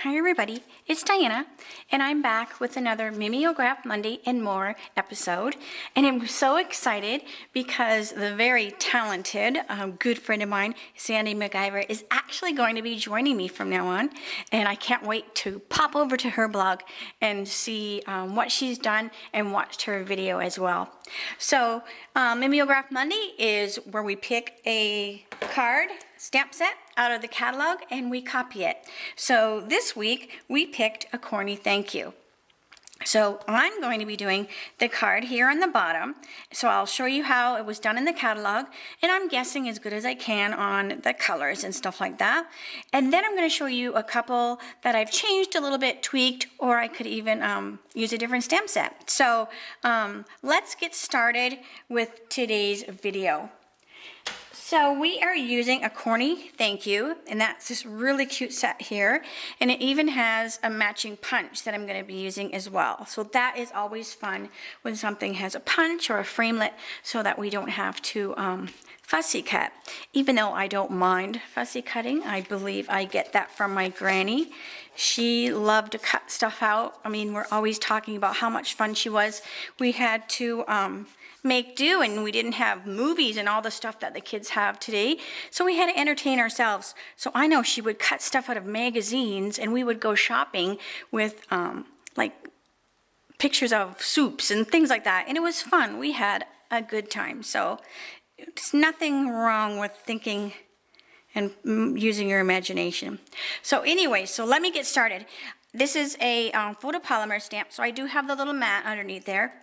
Hi everybody, it's Diana, and I'm back with another Mimeograph Monday and More episode. And I'm so excited because the very talented, good friend of mine, Sandy MacGyver, is actually going to be joining me from now on. And I can't wait to pop over to her blog and see what she's done and watch her video as well. So Mimeograph Monday is where we pick a card stamp set out of the catalog and we copy it. So this week we picked Acorny Thank You. So I'm going to be doing the card here on the bottom. So I'll show you how it was done in the catalog, and I'm guessing as good as I can on the colors and stuff like that. And then I'm going to show you a couple that I've changed a little bit, tweaked, or I could even use a different stamp set. So let's get started with today's video. So we are using Acorny Thank You, and that's this really cute set here, and it even has a matching punch that I'm going to be using as well. So that is always fun when something has a punch or a framelit, so that we don't have to fussy cut. Even though I don't mind fussy cutting, I believe I get that from my granny. She loved to cut stuff out. I mean, we're always talking about how much fun she was. We had to make do, and we didn't have movies and all the stuff that the kids have today, so we had to entertain ourselves. So I know she would cut stuff out of magazines, and we would go shopping with like pictures of soups and things like that, and it was fun. We had a good time. So there's nothing wrong with thinking and using your imagination. So anyway, so let me get started. This is a photopolymer stamp, so I do have the little mat underneath there.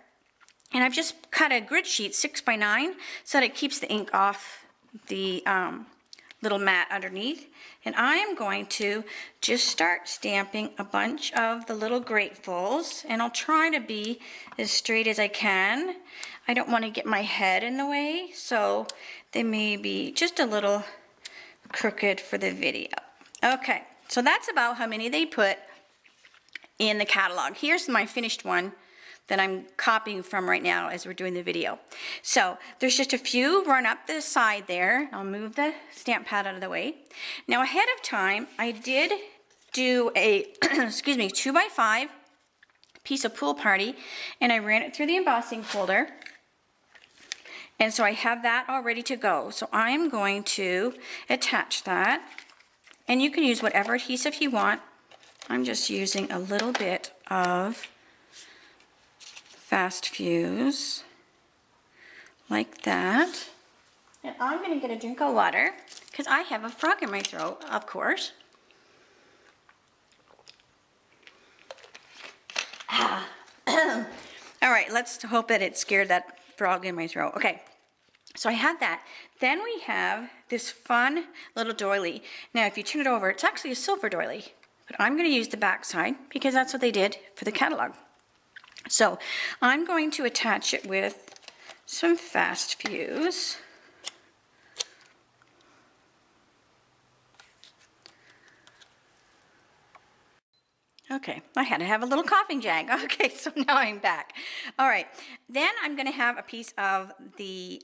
And I've just cut a grid sheet 6x9 so that it keeps the ink off the little mat underneath. And I am going to just start stamping a bunch of the little gratefuls, and I'll try to be as straight as I can. I don't want to get my head in the way, so they may be just a little crooked for the video. Okay, so that's about how many they put in the catalog. Here's my finished one that I'm copying from right now as we're doing the video. So there's just a few run up the side there. I'll move the stamp pad out of the way. Now ahead of time, I did do a, excuse me, 2x5 piece of Pool Party, and I ran it through the embossing folder. And so I have that all ready to go. So I'm going to attach that, and you can use whatever adhesive you want. I'm just using a little bit of Fast Fuse, like that. And I'm going to get a drink of water because I have a frog in my throat, of course. All right, let's hope that it scared that frog in my throat. Okay, so I have that. Then we have this fun little doily. Now, if you turn it over, it's actually a silver doily, but I'm going to use the back side because that's what they did for the catalog. So I'm going to attach it with some Fast Fuse. Okay, I had to have a little coughing jag. Okay, so now I'm back. All right, then I'm going to have a piece of the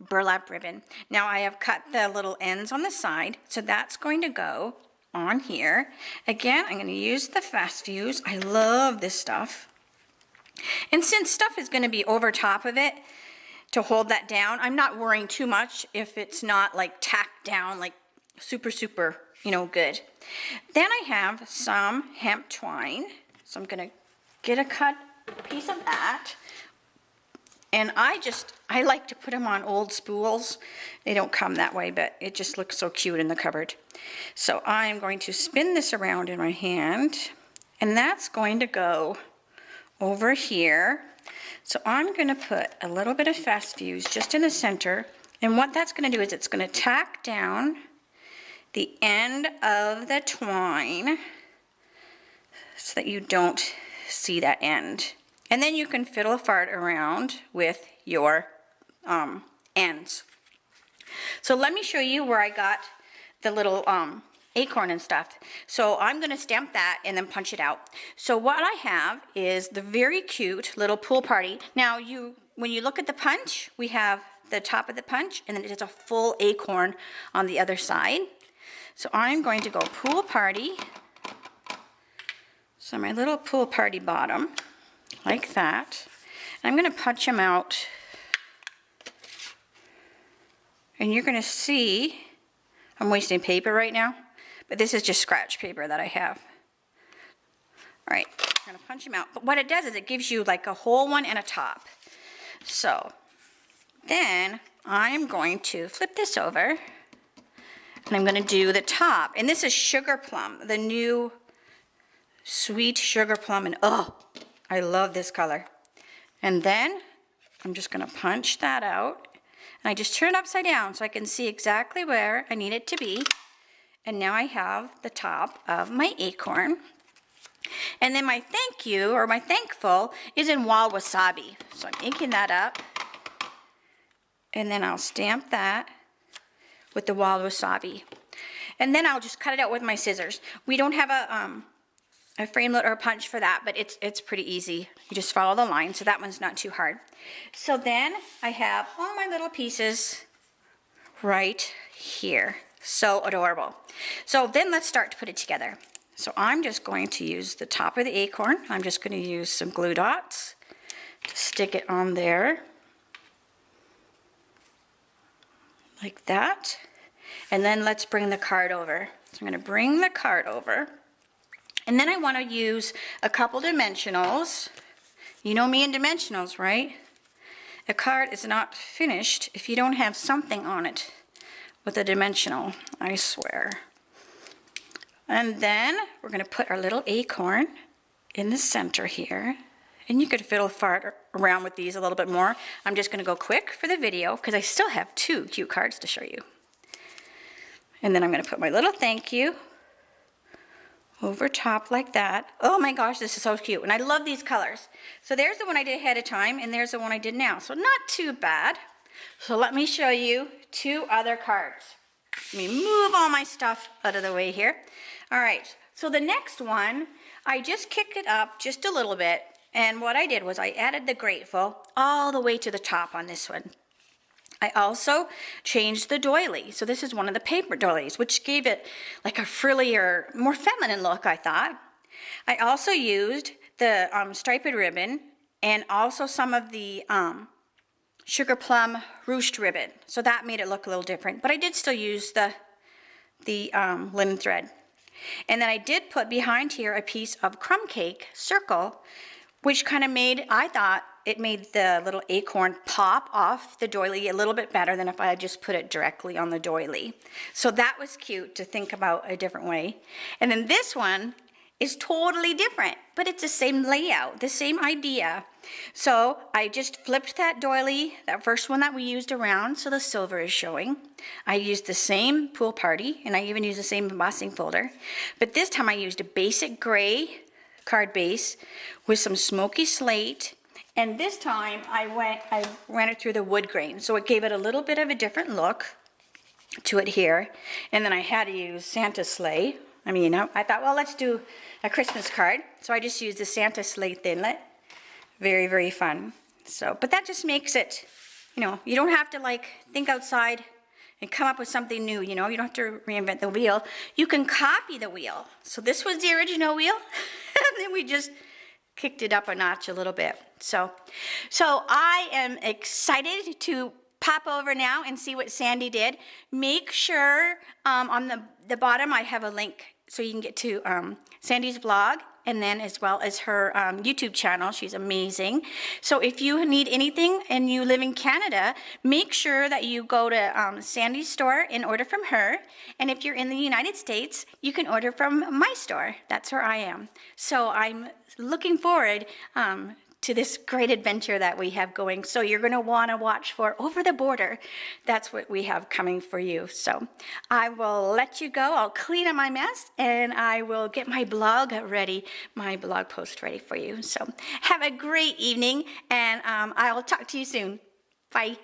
burlap ribbon. Now I have cut the little ends on the side, so that's going to go on here. Again, I'm going to use the Fast Fuse. I love this stuff. And since stuff is going to be over top of it to hold that down, I'm not worrying too much if it's not like tacked down like super, you know, good. Then I have some hemp twine. So I'm going to get a cut piece of that. And I like to put them on old spools. They don't come that way, but it just looks so cute in the cupboard. So I'm going to spin this around in my hand, and that's going to go over here. So I'm going to put a little bit of Fast Fuse just in the center, and what that's going to do is it's going to tack down the end of the twine so that you don't see that end. And then you can fiddle fart around with your ends. So let me show you where I got the little acorn and stuff. So I'm going to stamp that and then punch it out. So what I have is the very cute little Pool Party. Now when you look at the punch, we have the top of the punch, and then it is a full acorn on the other side. So I'm going to go Pool Party So my little pool party bottom, like that. And I'm going to punch them out. And you're going to see, I'm wasting paper right now, but this is just scratch paper that I have. All right, I'm going to punch them out. But what it does is it gives you like a whole one and a top. So then I'm going to flip this over, and I'm going to do the top. And this is Sugarplum, the new sweet Sugarplum. And oh, I love this color. And then I'm just going to punch that out. And I just turn it upside down so I can see exactly where I need it to be. And now I have the top of my acorn. And then my thank you, or my thankful, is in Wasabi. So I'm inking that up. And then I'll stamp that with the Wasabi. And then I'll just cut it out with my scissors. We don't have a framelit or a punch for that, but it's pretty easy. You just follow the line, so that one's not too hard. So then I have all my little pieces right here. So adorable. So then let's start to put it together. So I'm just going to use the top of the acorn. I'm just going to use some glue dots to stick it on there. Like that. And then let's bring the card over. So I'm going to bring the card over. And then I want to use a couple dimensionals. You know me and dimensionals, right? A card is not finished if you don't have something on it with a dimensional, I swear. And then we're going to put our little acorn in the center here. And you could fiddle around with these a little bit more. I'm just going to go quick for the video because I still have 2 cute cards to show you. And then I'm going to put my little thank you over top like that. Oh my gosh, this is so cute. And I love these colors. So there's the one I did ahead of time, and there's the one I did now. So not too bad. So let me show you 2 other cards. Let me move all my stuff out of the way here. All right, so the next one, I just kicked it up just a little bit. And what I did was I added the grateful all the way to the top on this one. I also changed the doily. So this is one of the paper doilies, which gave it like a frillier, more feminine look, I thought. I also used the striped ribbon and also some of the Sugarplum ruched ribbon. So that made it look a little different. But I did still use the linen thread. And then I did put behind here a piece of Crumb Cake circle, which kind of made, I thought, it made the little acorn pop off the doily a little bit better than if I had just put it directly on the doily. So that was cute to think about a different way. And then this one is totally different, but it's the same layout, the same idea. So I just flipped that doily, that first one that we used around, so the silver is showing. I used the same pool party, and I even used the same embossing folder. But this time I used a basic gray card base with some smoky slate. And this time I ran it through the wood grain, so it gave it a little bit of a different look to it here. And then I had to use Santa's sleigh. I mean, I thought, well, let's do a Christmas card. So I just used the Santa sleigh thinlet. Very, very fun. So, but that just makes it, you know, you don't have to like think outside and come up with something new, you know. You don't have to reinvent the wheel. You can copy the wheel. So this was the original wheel, and then we just kicked it up a notch a little bit. So I am excited to pop over now and see what Sandy did. Make sure on the bottom I have a link so you can get to Sandy's blog, and then as well as her YouTube channel. She's amazing. So if you need anything and you live in Canada, make sure that you go to Sandy's store and order from her. And if you're in the United States, you can order from my store. That's where I am. So I'm looking forward to this great adventure that we have going. So you're going to want to watch for Over the Border. That's what we have coming for you. So I will let you go. I'll clean up my mess, and I will get my blog ready, my blog post ready for you. So have a great evening, and I will talk to you soon. Bye.